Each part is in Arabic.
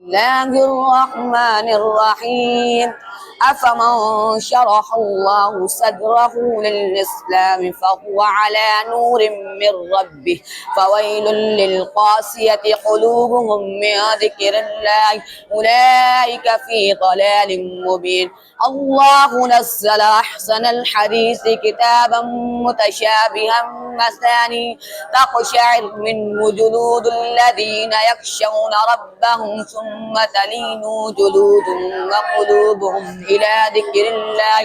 الله الرحمن الرحيم. أفمن شرح الله صدره للإسلام فهو على نور من ربه فويل للقاسية قلوبهم من ذكر الله أولئك في ضلال مبين. الله نزل أحسن الحديث كتابا متشابها مثاني تقشعر منه جلود الذين يخشون ربهم ثم تلين جلودهم وقلوبهم إلى ذكر الله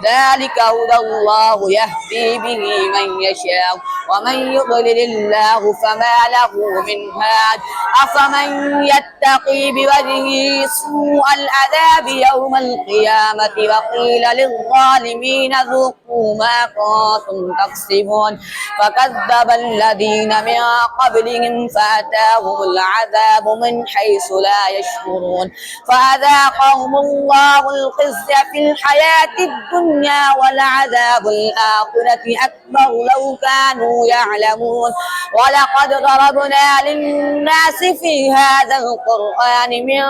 ذلك هدى الله يهدي به من يشاء ومن يضلل الله فما له من هاد. أفمن يتقي بوجهه سوء العذاب يوم القيامة وقيل للظالمين ذوقوا ما كنتم تكسبون فكذب الذين من قبلهم فأتاهم العذاب من حيث لا يشعرون فأذاقهم الله الخزي في الحياة الدنيا ولعذاب الآخرة أكبر لو كانوا يعلمون. ولقد ضربنا للناس في هذا القرآن من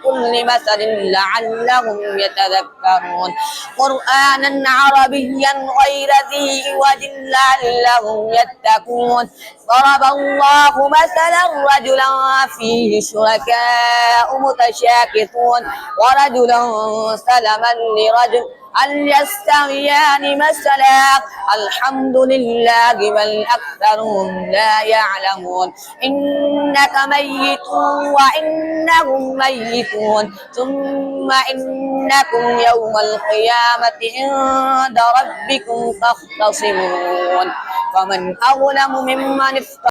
كل مثل لعلهم يتذكرون قرآنا عربيا غير ذي عوج لعلهم يتقون. ضرب الله مثلا رجلا فيه شركاء متشاكسون ورجلا سلما لرجل هل يستويان مثلا الحمد لله بل أكثرهم لا يعلمون. إنك ميت وإنهم ميتون ثم إنكم يوم القيامة عند ربكم تختصمون. فمن أظلم ممن افترى